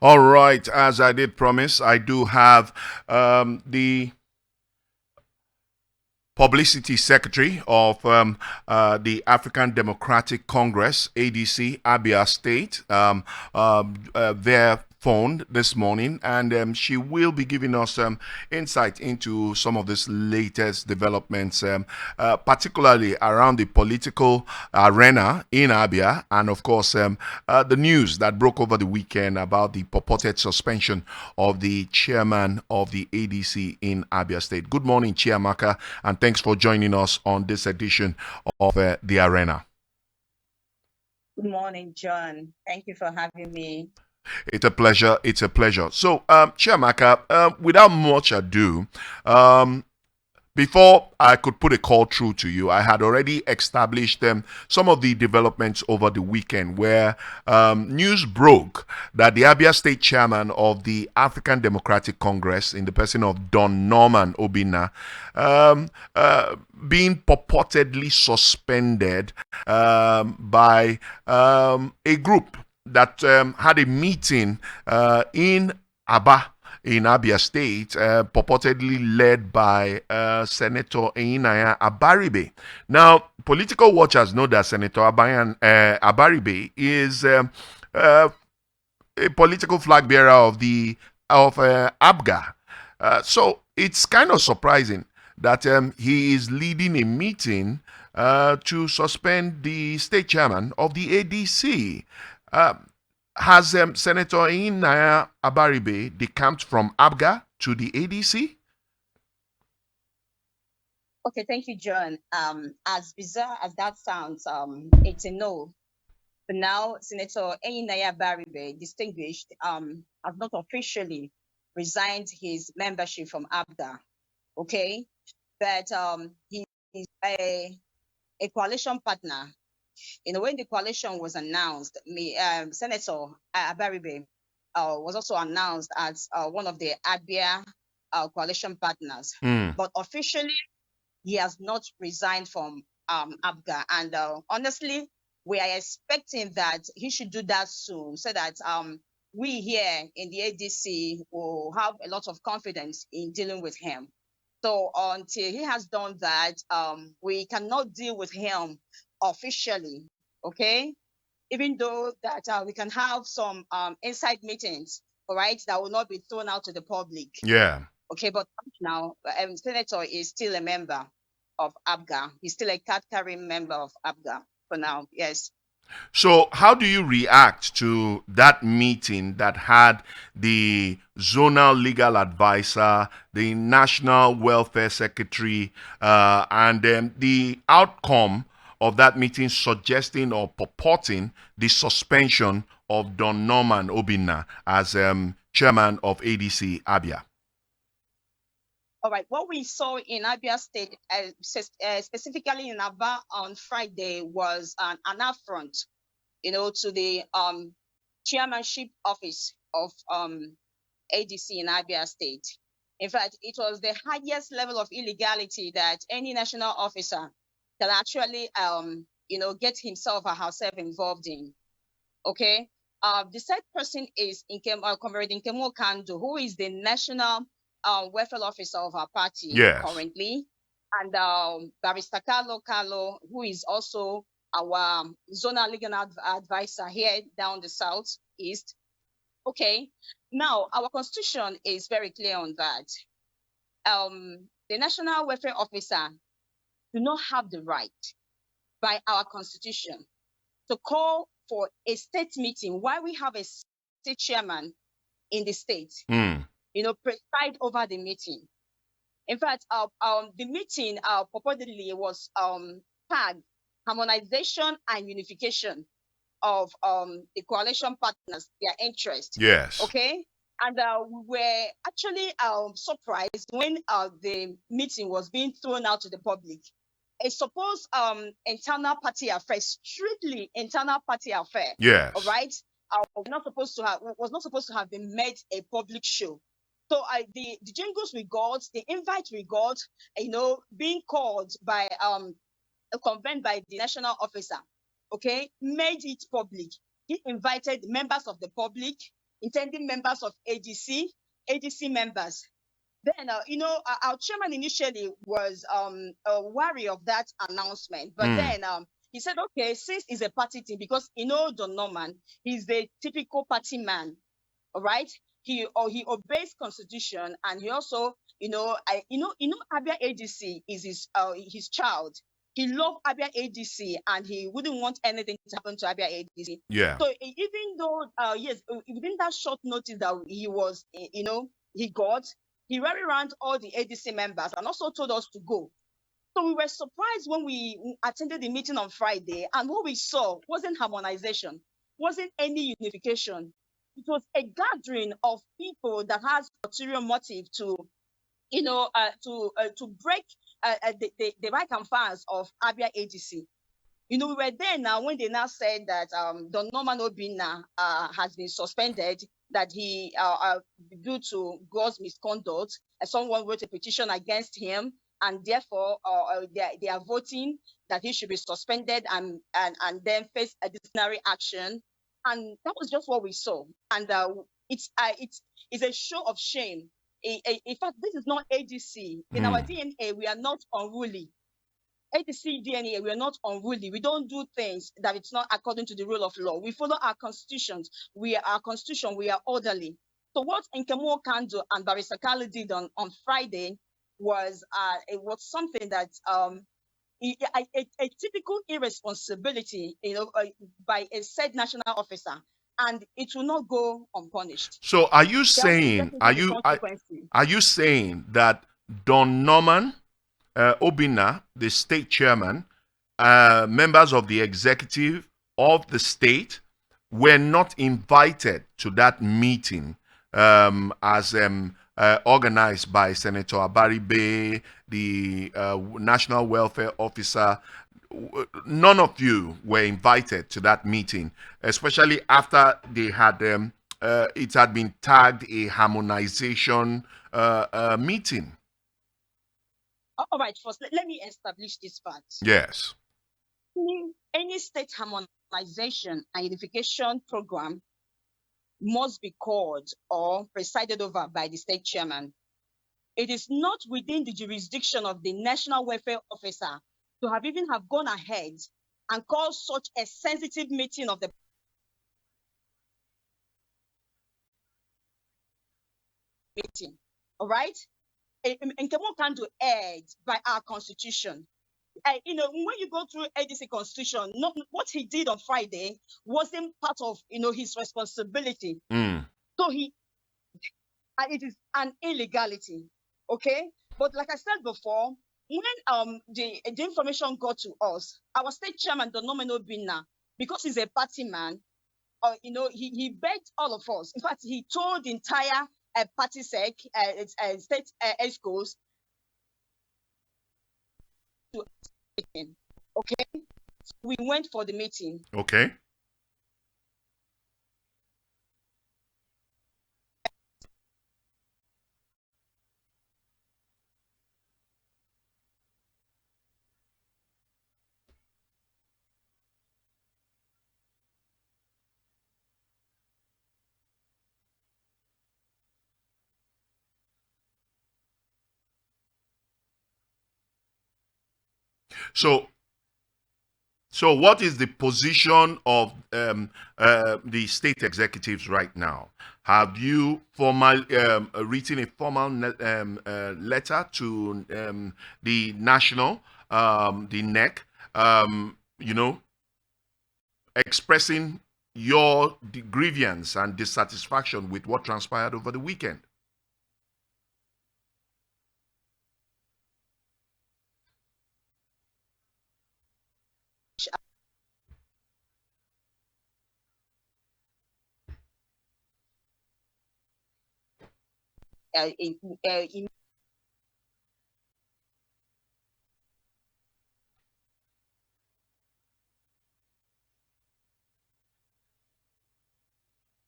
All right, as I did promise, I do have the publicity secretary of the African Democratic Congress, ADC, Abia State, their phone this morning, and she will be giving us insight into some of this latest developments, particularly around the political arena in Abia, and of course, the news that broke over the weekend about the purported suspension of the chairman of the ADC in Abia State. Good morning, Chiamaka, and thanks for joining us on this edition of the Arena. Good morning, John. Thank you for having me. It's a pleasure. It's a pleasure. So, Chiamaka, without much ado, before I could put a call through to you, I had already established some of the developments over the weekend where news broke that the Abia State chairman of the African Democratic Congress, in the person of Don Norman Obinna, being purportedly suspended by a group that had a meeting in Aba in Abia State, purportedly led by Senator Einaya Abaribe. Now, political watchers know that Senator Abaribe is a political flag bearer of the of ABGA. So it's kind of surprising that he is leading a meeting to suspend the state chairman of the ADC. Uh, has Senator Einaya Abaribe decamped from ABGA to the ADC? Okay, thank you, John. As bizarre as that sounds, it's a no. For now, Senator Einaya Baribe, distinguished, has not officially resigned his membership from ABGA. Okay, but he is a coalition partner. When the coalition was announced, Senator Abaribe was also announced as one of the Abia coalition partners. Mm. But officially, he has not resigned from ABGA. And honestly, we are expecting that he should do that soon so that we here in the ADC will have a lot of confidence in dealing with him. So until he has done that, we cannot deal with him officially, okay? Even though that we can have some inside meetings, all right, that will not be thrown out to the public. Yeah. Okay, but now Senator is still a member of ABGA. He's still a card-carrying member of ABGA for now, yes. So, how do you react to that meeting that had the zonal legal advisor, the national welfare secretary, and the outcome of that meeting suggesting or purporting the suspension of Don Norman Obinna as chairman of ADC Abia? All right, what we saw in Abia State, specifically in Aba on Friday, was an affront, to the chairmanship office of ADC in Abia State. In fact, it was the highest level of illegality that any national officer can actually, get himself or herself involved in. Okay. The third person is Comrade Nkemo Kando, who is the national welfare officer of our party Yes. currently, and Barrister Carlo, who is also our zonal legal advisor here down the southeast. Okay. Now, our constitution is very clear on that. The national welfare officer do not have the right by our constitution to call for a state meeting while we have a state chairman in the state, Mm. preside over the meeting. In fact, the meeting purportedly was tagged harmonization and unification of the coalition partners, their interest. Yes. Okay. And we were actually surprised when the meeting was being thrown out to the public. A supposed internal party affair, strictly internal party affair. Yes. All right. Was not supposed to have been made a public show. So the jingles we got, the invite we got, being called by convened by the national officer, okay, made it public. He invited members of the public, intending members of ADC members. Then, our chairman initially was wary of that announcement, but then he said, okay, since it's a party thing, because Don Norman, he's the typical party man, all right. He obeys constitution, and he also, Abia ADC is his child. He loved Abia ADC, and he wouldn't want anything to happen to Abia ADC. Yeah. So even though yes, within that short notice that he was, he got, he rallied around all the ADC members and also told us to go. So we were surprised when we attended the meeting on Friday, and what we saw wasn't harmonization, wasn't any unification. It was a gathering of people that has ulterior motive to, to break the rank and files of Abia ADC. We were there now when they now said that Don Norman Obinna has been suspended, that he, due to gross misconduct, someone wrote a petition against him, and therefore they are voting that he should be suspended and then face a disciplinary action. And that was just what we saw. And it's a show of shame. In fact, this is not ADC. In our DNA, we are not unruly. ADC DNA, we are not unruly. We don't do things that it's not according to the rule of law. We follow our constitutions. We are orderly. So what Nkemo Kando and Barrister Kali did on Friday was it was something that a typical irresponsibility, by a said national officer, and it will not go unpunished. So are you There will saying definitely be consequences. are you saying that Don Norman Obinna, the state chairman, members of the executive of the state were not invited to that meeting as organized by Senator Abaribe, the National Welfare Officer? None of you were invited to that meeting, especially after they had it had been tagged a harmonization meeting. All right, first, let me establish this fact. Yes. Any state harmonization and unification program must be called or presided over by the state chairman. It is not within the jurisdiction of the National Welfare Officer to have even have gone ahead and called such a sensitive meeting of the meeting. All right? Nkemo Kando erred by our constitution. When you go through ADC constitution, what he did on Friday wasn't part of, his responsibility. So it is an illegality, okay? But like I said before, when the information got to us, our state chairman, Don Norman Obinna, because he's a party man, he begged all of us. In fact, he told the entire party sec, state ESCOs to meeting. Okay, so we went for the meeting. Okay. So what is the position of the state executives right now? Have you written a formal letter to the national, the NEC, expressing your grievance and dissatisfaction with what transpired over the weekend? We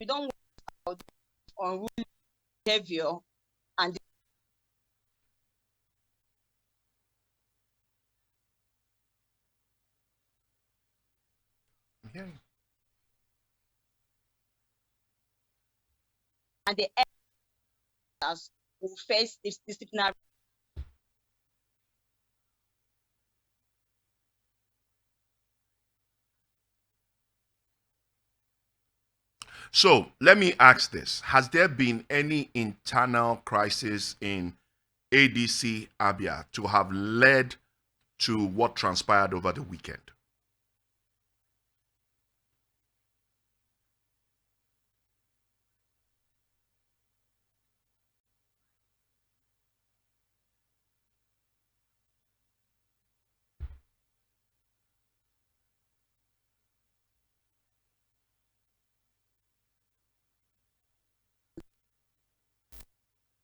don't want unruly behavior and Yeah. and the elders will face this disciplinary. So let me ask this: has there been any internal crisis in ADC Abia to have led to what transpired over the weekend?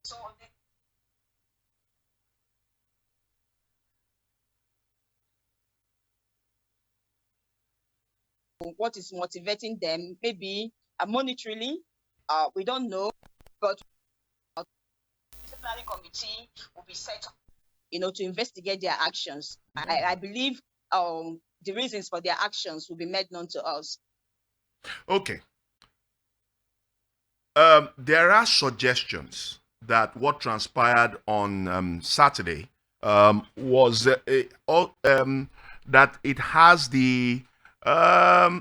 So what is motivating them? Maybe monetarily, we don't know, but a disciplinary committee will be set up, to investigate their actions. I believe the reasons for their actions will be made known to us. Okay. There are suggestions that what transpired on Saturday was that it has the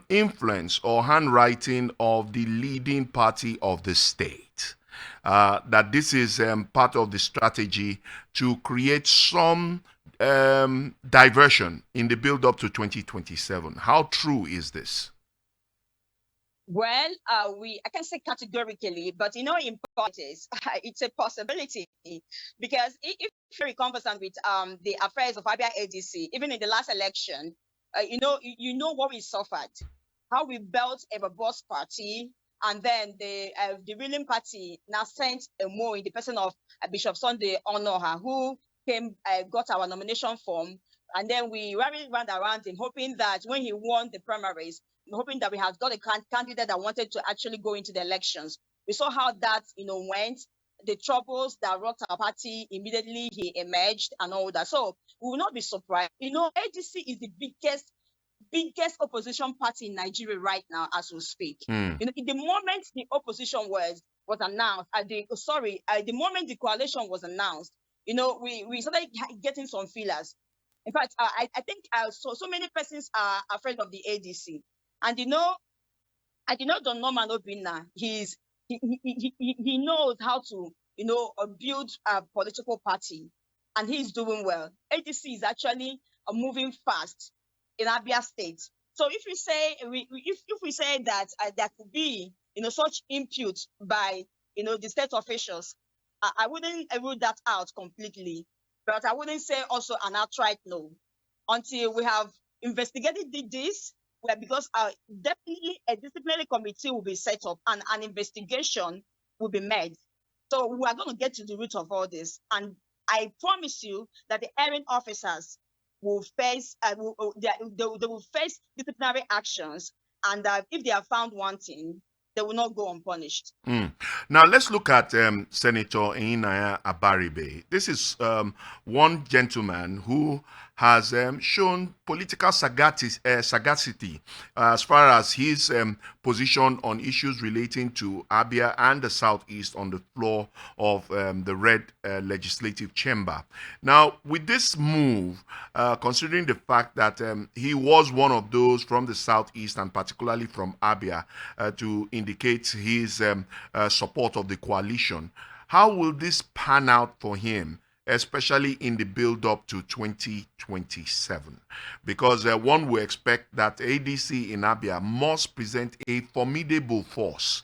influence or handwriting of the leading party of the state. That this is part of the strategy to create some diversion in the build up to 2027. How true is this? Well, I can say categorically, but in politics, it's a possibility because if you're conversant with the affairs of Abia ADC, even in the last election, you know what we suffered, how we built a robust party, and then the ruling party now sent a mo in the person of Bishop Sunday Onoha, who got our nomination form, and then we rallied round around him, hoping that when he won the primaries, hoping that we had got a candidate that wanted to actually go into the elections. We saw how that went. The troubles that rocked our party, immediately he emerged and all that. So we will not be surprised. ADC is the biggest opposition party in Nigeria right now as we speak. Mm. In the moment the opposition was announced, the moment the coalition was announced, we started getting some feelers. In fact, I think so many persons are afraid of the ADC, and Don Norman Obinna, he knows how to build a political party, and he's doing well. ADC is actually moving fast in Abia State. So if we say that there could be such input by the state officials, I wouldn't rule that out completely, but I wouldn't say also an outright no until we have investigated this. Well, because definitely a disciplinary committee will be set up and an investigation will be made. So we are going to get to the root of all this, and I promise you that the erring officers will face they will face disciplinary actions, and if they are found wanting, they will not go unpunished. Mm. Now let's look at Senator Inaya Abaribe. This is one gentleman who has shown political sagacity as far as his position on issues relating to Abia and the Southeast on the floor of the Red Legislative Chamber. Now, with this move, considering the fact that he was one of those from the Southeast and particularly from Abia to indicate his support of the coalition, how will this pan out for him, especially in the build up to 2027? Because one will expect that ADC in Abia must present a formidable force.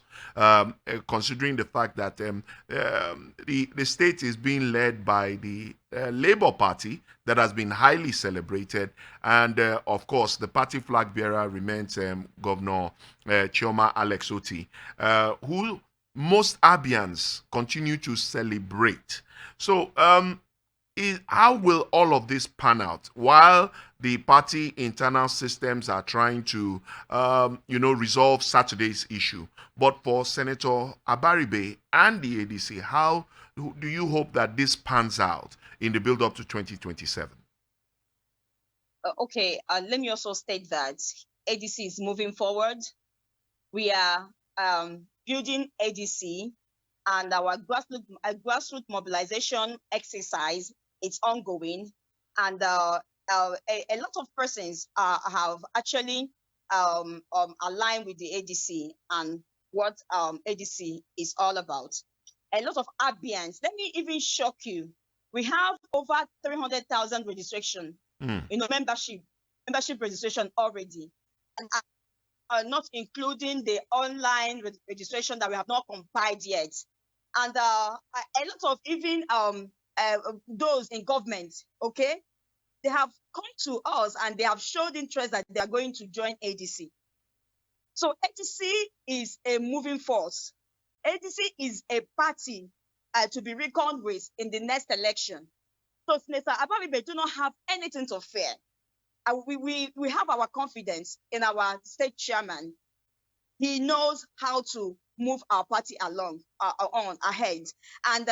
Considering the fact that the state is being led by the Labour Party that has been highly celebrated, and of course the party flag bearer remains Governor Chioma Alex Oti, who most Abians continue to celebrate. So how will all of this pan out while the party internal systems are trying to resolve Saturday's issue? But for Senator Abaribe and the ADC, how do you hope that this pans out in the build up to 2027? Okay, let me also state that ADC is moving forward. We are building ADC and our grassroots mobilization exercise is ongoing, and a lot of persons have actually aligned with the ADC and what ADC is all about. A lot of Abians. Let me even shock you. We have over 300,000 registration, Mm. membership registration already, and not including the online registration that we have not compiled yet. And a lot of even those in government, okay, they have come to us and they have showed interest that they are going to join ADC. So ADC is a moving force. ADC is a party to be reckoned with in the next election. So Senator Abaribe do not have anything to fear. We have our confidence in our state chairman. He knows how to move our party along on ahead. And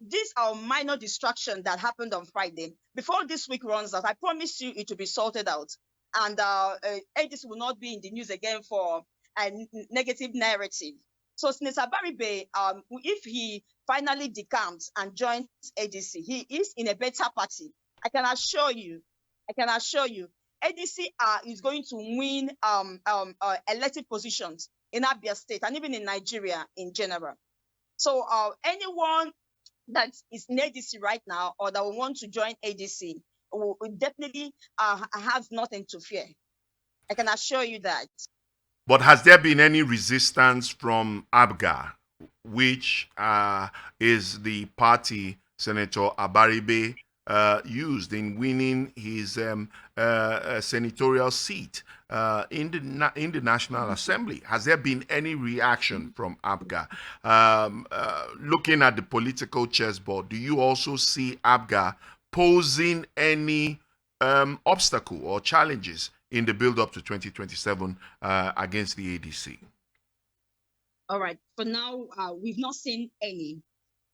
this minor distraction that happened on Friday, before this week runs out, I promise you it will be sorted out. And this will not be in the news again for a negative narrative. So Senator Baribe, if he finally decamps and joins ADC, he is in a better party. I can assure you. ADC is going to win elected positions in Abia State and even in Nigeria in general. So anyone that is in ADC right now or that will want to join ADC will definitely have nothing to fear. I can assure you that. But has there been any resistance from Abga, which is the party Senator Abaribe used in winning his senatorial seat in the National Assembly? Has there been any reaction from Abga? Looking at the political chessboard, do you also see Abga posing any obstacle or challenges in the build-up to 2027 against the ADC? All right. For now, we've not seen any.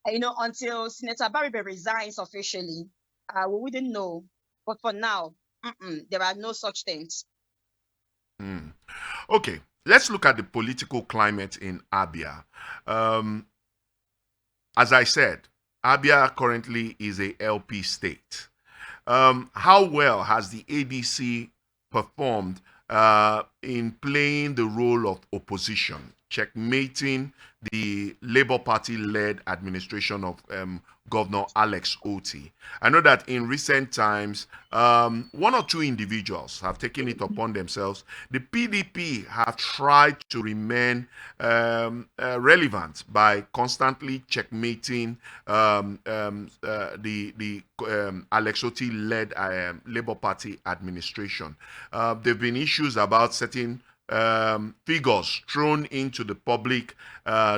Until Senator Baribe resigns officially, we wouldn't know. But for now, there are no such things. Okay, let's look at the political climate in Abia. As I said, Abia currently is a LP state. How well has the ADC performed in playing the role of opposition, checkmating the Labour Party-led administration of Governor Alex Otti? I know that in recent times, one or two individuals have taken it upon themselves. The PDP have tried to remain relevant by constantly checkmating the Alex Otti-led Labour Party administration. There have been issues about certain figures thrown into the public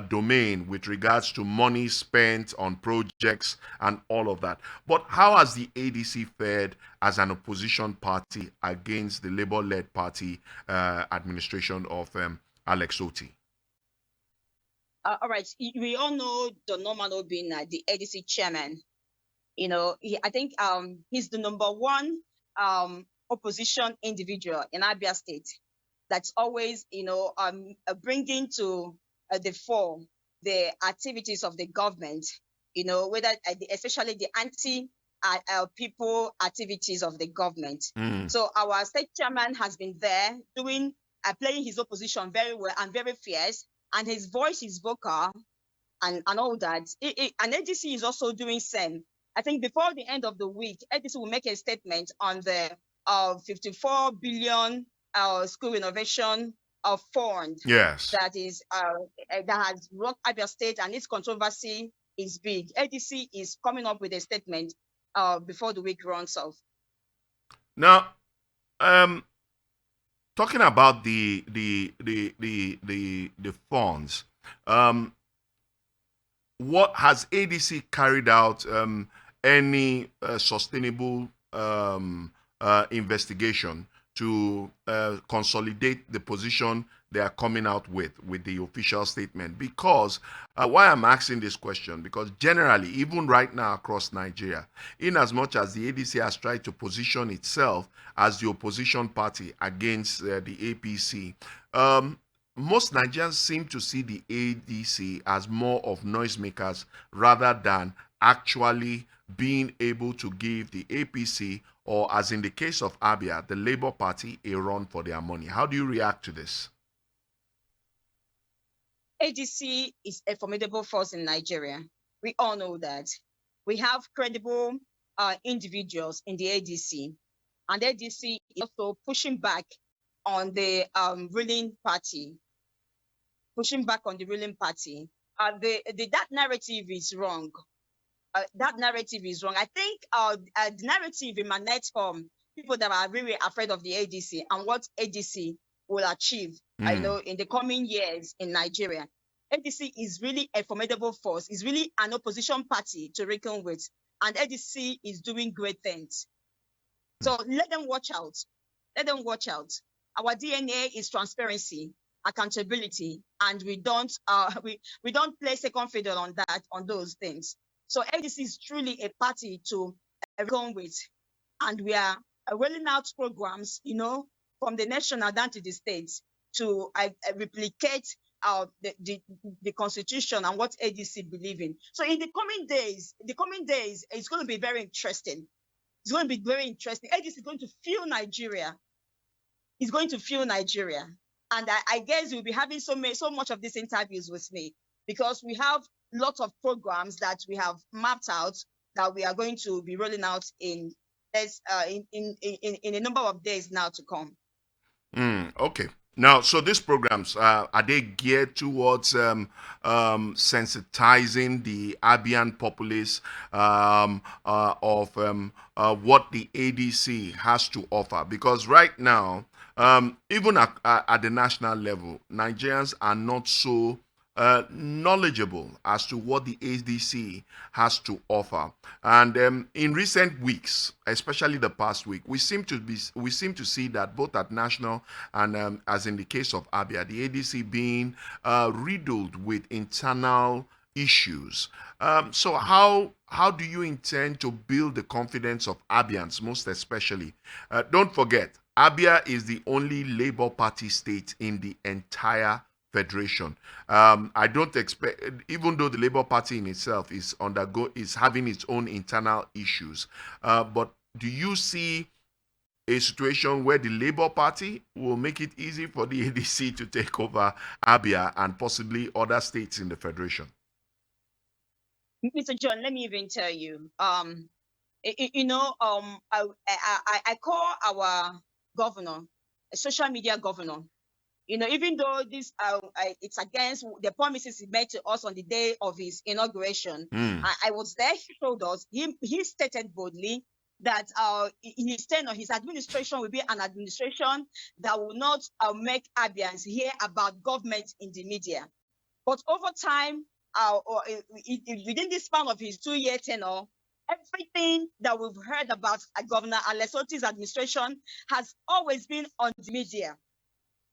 domain with regards to money spent on projects and all of that. But how has the ADC fared as an opposition party against the Labour-led party administration of Alex Otti? All right. We all know Don Norman being the ADC chairman. I think he's the number one opposition individual in Abia State that's always, bringing to the fore the activities of the government, whether especially the anti-people activities of the government. So our state chairman has been there doing, playing his opposition very well and very fierce, and his voice is vocal and all that. And ADC is also doing same. I think before the end of the week, ADC will make a statement on the 54 billion school renovation fund. Yes. That has rocked Abia State, and its controversy is big. ADC is coming up with a statement before the week runs off. Now, talking about the funds, what has ADC carried out any sustainable investigation to consolidate the position they are coming out with the official statement? Because why I'm asking this question, because generally, even right now across Nigeria, in as much as the ADC has tried to position itself as the opposition party against the APC, most Nigerians seem to see the ADC as more of noisemakers rather than actually being able to give the APC, or as in the case of Abia, the Labour Party, a run for their money. How do you react to this? ADC is a formidable force in Nigeria. We all know that. We have credible individuals in the ADC, and ADC is also pushing back on the ruling party, pushing back on the ruling party. That narrative is wrong. That narrative is wrong. I think the narrative emanates from people that are really afraid of the ADC and what ADC will achieve, in the coming years in Nigeria. ADC is really a formidable force. It's really an opposition party to reckon with, and ADC is doing great things. So let them watch out. Let them watch out. Our DNA is transparency, accountability, and we don't play second fiddle on those things. So ADC is truly a party to reckon with, and we are rolling out programs, from the national down to the states to replicate the constitution and what ADC believe in. So in the coming days, it's going to be very interesting. It's going to be very interesting. ADC is going to feel Nigeria. It's going to feel Nigeria. And I guess you'll be having so much of these interviews with me, because we have lots of programs that we have mapped out that we are going to be rolling out in a number of days now to come. Okay. Now, so these programs, are they geared towards sensitizing the Abian populace of what the ADC has to offer? Because right now, even at the national level, Nigerians are not so knowledgeable as to what the ADC has to offer. And in recent weeks, especially the past week, we seem to see that both at national and as in the case of Abia, the ADC being riddled with internal issues. So how do you intend to build the confidence of Abians, most especially? Don't forget, Abia is the only Labour Party state in the entire federation. I don't expect, even though the Labour Party in itself is having its own internal issues, but do you see a situation where the Labour Party will make it easy for the ADC to take over Abia and possibly other states in the federation? Mr. John, let me even tell you, I call our governor a social media governor. Even though this it's against the promises he made to us on the day of his inauguration, I was there. He told us, he stated boldly that in his tenure, his administration will be an administration that will not make Abians hear about government in the media. But over time, within the span of his 2-year tenure, everything that we've heard about Governor Alesoti's administration has always been on the media.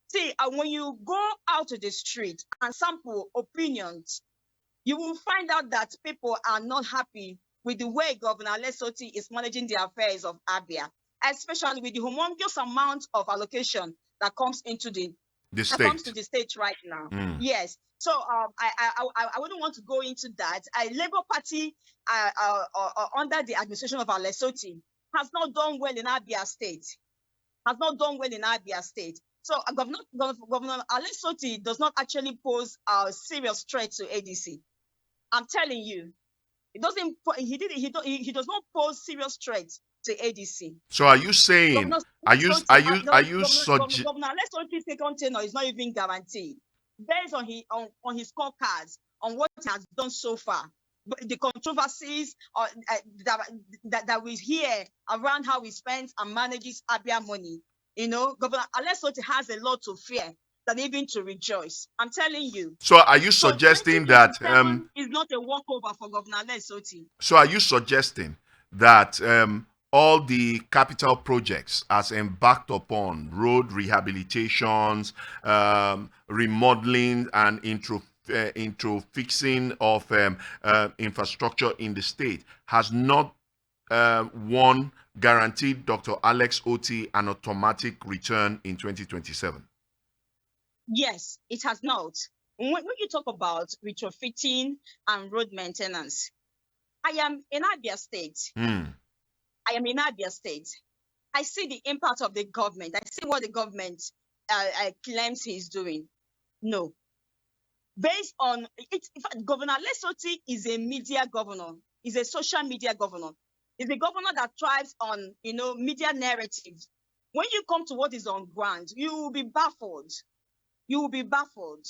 See, when you go out to the street and sample opinions, you will find out that people are not happy with the way Governor Alesoti is managing the affairs of Abia, especially with the humongous amount of allocation that comes into the state right now. Yes. So I wouldn't want to go into that. Labour Party under the administration of Alesoti has not done well in Abia State. So Governor Alesoti does not actually pose a serious threat to ADC. I'm telling you, he does not pose serious threat to ADC. So are you saying Governor Alesoti's second tenure is not even guaranteed based on his scorecards on what he has done so far. But the controversies that we hear around how he spends and manages Abia money. Governor Alesoti has a lot to fear than even to rejoice. I'm telling you. So are you suggesting that is not a walkover for Governor Alesoti? So are you suggesting that all the capital projects as embarked upon road rehabilitations, remodeling and intro fixing of infrastructure in the state has not one guaranteed Dr. Alex Oti an automatic return in 2027? Yes, it has not. When you talk about retrofitting and road maintenance, I am in Abia State. Mm. I am in Abia State. I see the impact of the government. I see what the government claims he's doing. No, based on it, in fact, Governor Lesoti is a media governor. Is a social media governor. Is a governor that thrives on media narratives. When you come to what is on ground, you will be baffled. You will be baffled.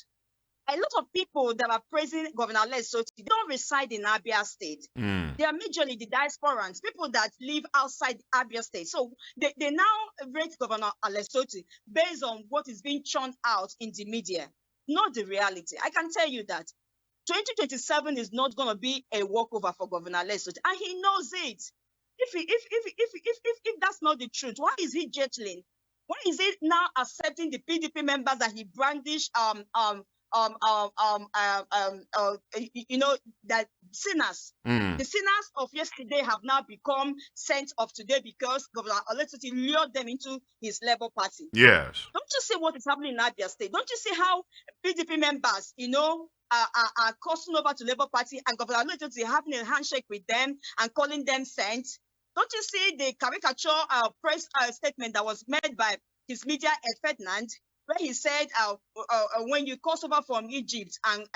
A lot of people that are praising Governor Lesoti, they don't reside in Abia State. Mm. They are majorly the diasporans, people that live outside Abia State. So they now rate Governor Lesoti based on what is being churned out in the media, not the reality. I can tell you that 2027 is not going to be a walkover for Governor Lesot, and he knows it. If that's not the truth, why is he jettling? Why is he now accepting the PDP members that he brandished that sinners? Mm. The sinners of yesterday have now become saints of today because Governor Oletsoti lured them into his Labour Party. Yes. Don't you see what is happening in Abia State? Don't you see how PDP members, are crossing over to Labour Party and Governor Oletsoti having a handshake with them and calling them saints? Don't you see the caricature press statement that was made by his media head Ferdinand, where he said, when you cross over from Egypt and,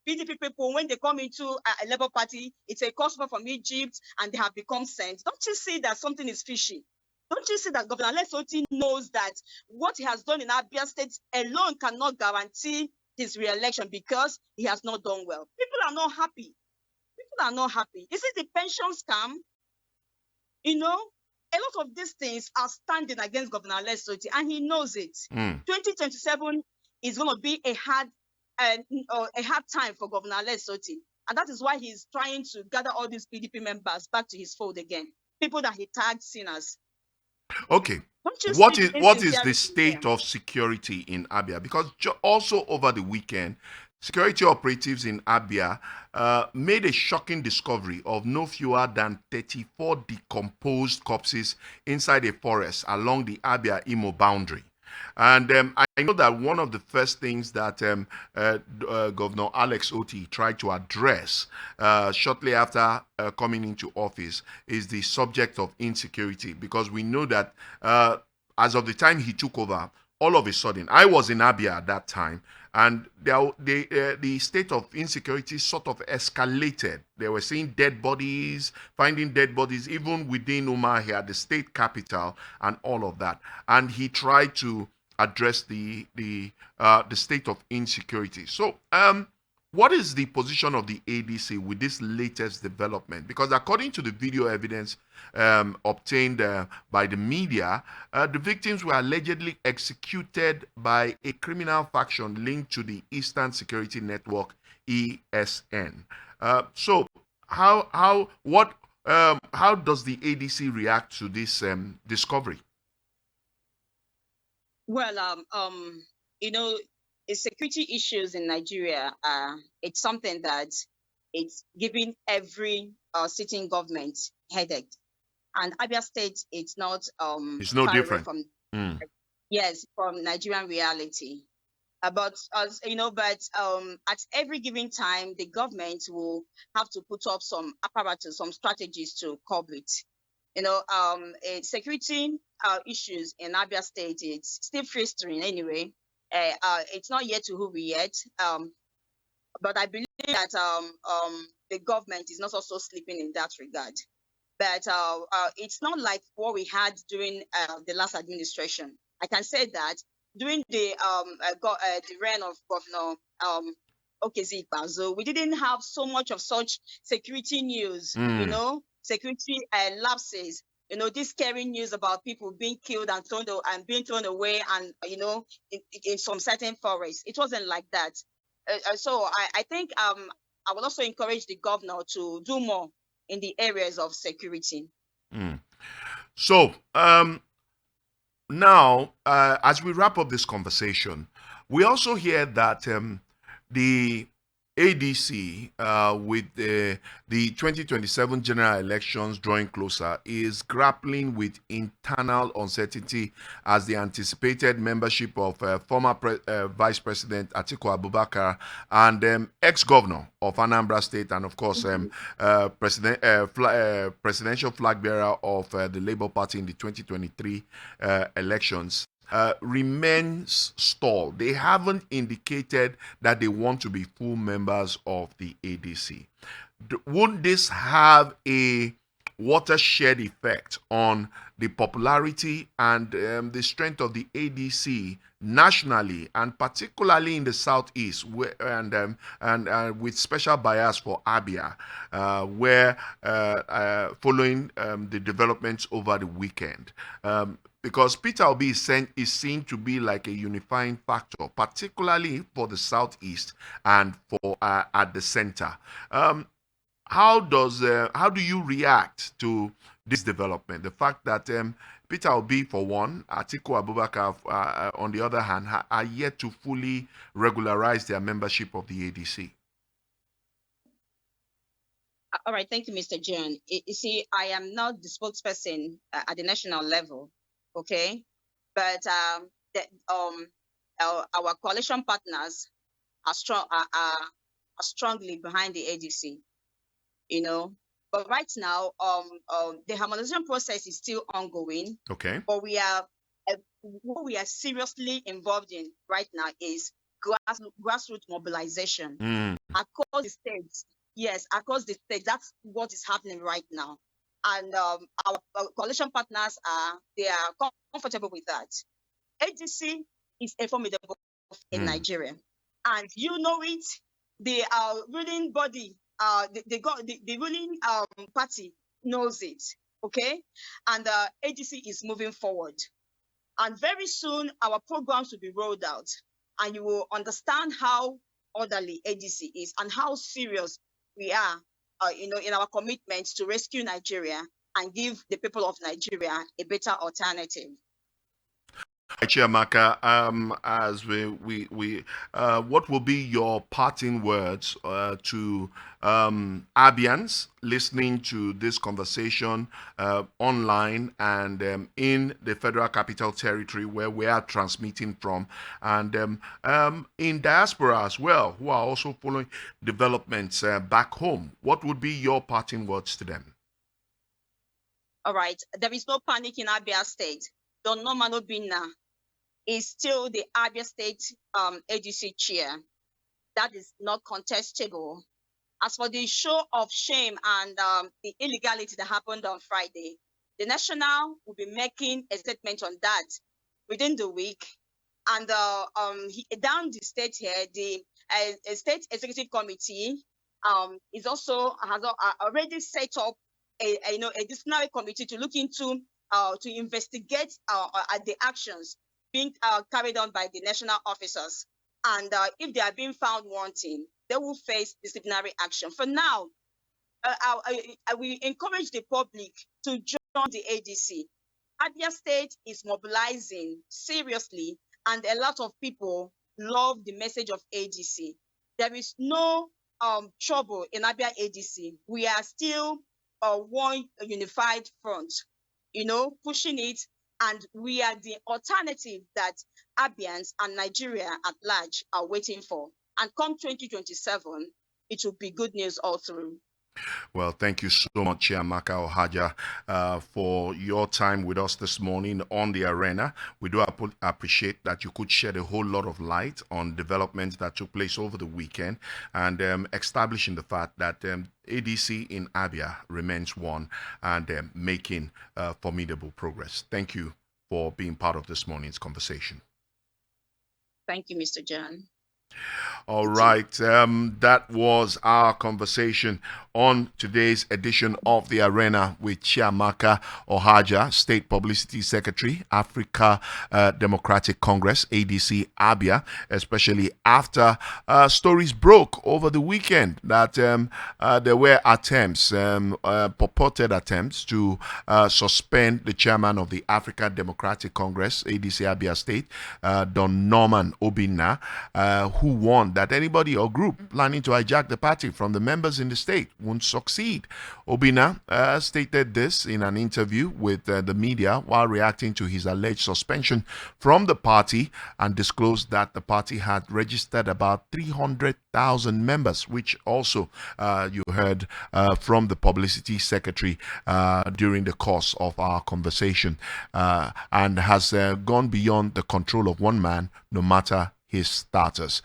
PDP people, when they come into a Labour Party, it's a crossover from Egypt and they have become saints. Don't you see that something is fishy? Don't you see that Governor Lesoti knows that what he has done in Abia State alone cannot guarantee his re-election because he has not done well? People are not happy. People are not happy. Is it the pension scam? A lot of these things are standing against Governor Lesoti, and he knows it. 2027 is going to be a hard time for Governor Lesoti, and that is why he's trying to gather all these PDP members back to his fold again. People that he tagged sinners. Okay. Don't you What see is the what is the insincerity there? state of security in Abia? Because also over the weekend, security operatives in Abia made a shocking discovery of no fewer than 34 decomposed corpses inside a forest along the Abia-Imo boundary. And I know that one of the first things that Governor Alex Oti tried to address shortly after coming into office is the subject of insecurity, because we know that as of the time he took over, all of a sudden, I was in Abia at that time, and the state of insecurity sort of escalated. They were seeing dead bodies, finding dead bodies even within Umahia, the state capital, and all of that. And he tried to address the state of insecurity. So, what is the position of the ADC with this latest development? Because according to the video evidence obtained by the media, the victims were allegedly executed by a criminal faction linked to the Eastern Security Network (ESN). So, how does the ADC react to this discovery? Well, security issues in Nigeria, it's something that it's giving every sitting government headache. And Abia State, it's not It's no far away different. from, Mm. yes, from Nigerian reality. But at every given time, the government will have to put up some apparatus, some strategies to curb it. Security issues in Abia State, it's still festering anyway. It's not yet to who we yet. But I believe that the government is not also sleeping in that regard. But it's not like what we had during the last administration. I can say that during the reign of Governor Okezi Ikpeazu, we didn't have so much of such security news, Mm. security lapses. This scary news about people being killed and being thrown away, and in some certain forests. It wasn't like that. So I think I would also encourage the governor to do more in the areas of security. Mm. So, now, as we wrap up this conversation, we also hear that the ADC, with the 2027 general elections drawing closer, is grappling with internal uncertainty as the anticipated membership of former Vice President Atiku Abubakar and ex-governor of Anambra State, and of course presidential flag bearer of the Labour Party in the 2023 elections, remains stalled. They haven't indicated that they want to be full members of the ADC. Would this have a watershed effect on the popularity and the strength of the ADC nationally, and particularly in the southeast, and with special bias for Abia, where following the developments over the weekend? Because Peter Obi is seen to be like a unifying factor, particularly for the southeast and for at the center. How do you react to this development? The fact that Peter Obi, for one, Atiku Abubakar, on the other hand, are yet to fully regularize their membership of the ADC. All right, thank you, Mr. John. You see, I am not the spokesperson at the national level, okay? But our coalition partners are strongly behind the ADC, you know. But right now, the harmonization process is still ongoing. Okay. But what we are seriously involved in right now is grassroots mobilization across the states. Yes, across the state. That's what is happening right now, and our coalition partners they are comfortable with that. ADC is a formidable in Nigeria, and you know it. The ruling body, the ruling party knows it. Okay, and ADC is moving forward, and very soon our programs will be rolled out, and you will understand how orderly ADC is and how serious we are, in our commitment to rescue Nigeria and give the people of Nigeria a better alternative. Chiamaka, as what will be your parting words to Abians listening to this conversation online and in the Federal Capital Territory where we are transmitting from, and in diaspora as well, who are also following developments back home? What would be your parting words to them? All right, there is no panic in Abia State. Don Norman Obinna is still the Abia State ADC chair. That is not contestable. As for the show of shame and the illegality that happened on Friday, the National will be making a statement on that within the week. And down the state here, the State Executive Committee has already set up a disciplinary committee to look into to investigate the actions being carried on by the national officers. And if they are being found wanting, they will face disciplinary action. For now, we encourage the public to join the ADC. Abia State is mobilizing seriously, and a lot of people love the message of ADC. There is no trouble in Abia ADC. We are still one unified front, pushing it, and we are the alternative that Abians and Nigeria at large are waiting for. And come 2027, it will be good news all through. Well, thank you so much, Chiamaka Ohaja, for your time with us this morning on the arena. We do appreciate that you could shed a whole lot of light on developments that took place over the weekend and establishing the fact that ADC in Abia remains one and making formidable progress. Thank you for being part of this morning's conversation. Thank you, Mr. John. All right, that was our conversation on today's edition of The Arena with Chiamaka Ohaja, State Publicity Secretary, Africa Democratic Congress, ADC Abia, especially after stories broke over the weekend that there were attempts, purported attempts to suspend the chairman of the Africa Democratic Congress, ADC Abia State, Don Norman Obinna, who warned that anybody or group planning to hijack the party from the members in the state won't succeed. Obina stated this in an interview with the media while reacting to his alleged suspension from the party, and disclosed that the party had registered about 300,000 members, which also you heard from the publicity secretary during the course of our conversation, and has gone beyond the control of one man, no matter his status.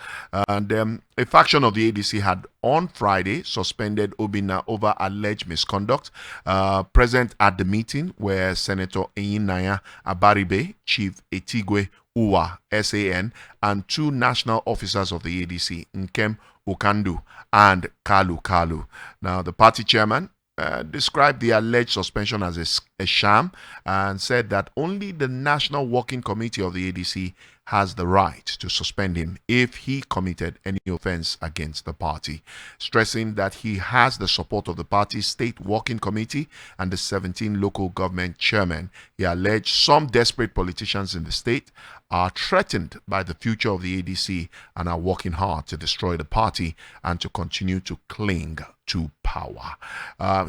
And a faction of the ADC had on Friday suspended Obina over alleged misconduct. Present at the meeting were Senator Eyinaya Abaribe, Chief Etigwe Uwa, SAN, and two national officers of the ADC, Nkem Okandu and Kalu Kalu. Now, the party chairman described the alleged suspension as a sham, and said that only the National Working Committee of the ADC has the right to suspend him if he committed any offense against the party, stressing that he has the support of the party's State Working Committee and the 17 local government chairmen. He alleged some desperate politicians in the state are threatened by the future of the ADC and are working hard to destroy the party and to continue to cling to power.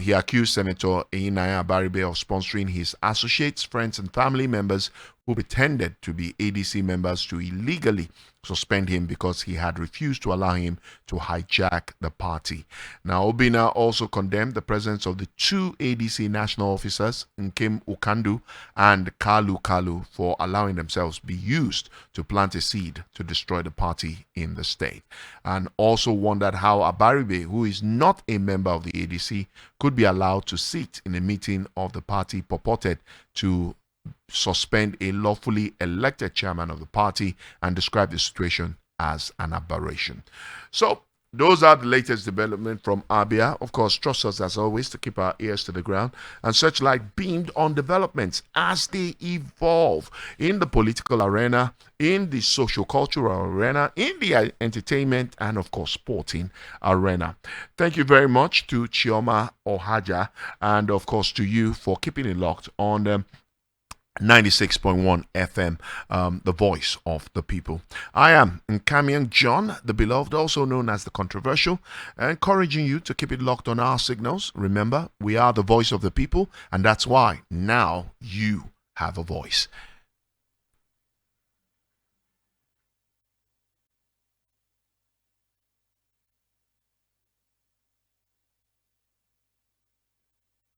He accused Senator Eyinaya Abaribe of sponsoring his associates, friends, and family members who pretended to be ADC members to illegally suspend him because he had refused to allow him to hijack the party. Now, Obina also condemned the presence of the two ADC national officers, Nkem Okandu and Kalu Kalu, for allowing themselves be used to plant a seed to destroy the party in the state, and also wondered how Abaribe, who is not a member of the ADC, could be allowed to sit in a meeting of the party purported to suspend a lawfully elected chairman of the party, and describe the situation as an aberration. So, those are the latest developments from Abia. Of course, trust us as always to keep our ears to the ground and Searchlight beamed on developments as they evolve in the political arena, in the social-cultural arena, in the entertainment, and of course, sporting arena. Thank you very much to Chioma Ohaja, and of course to you for keeping it locked on 96.1 FM, the voice of the people. I am Nkamian John, the beloved, also known as the controversial, encouraging you to keep it locked on our signals. Remember, we are the voice of the people, and that's why now you have a voice.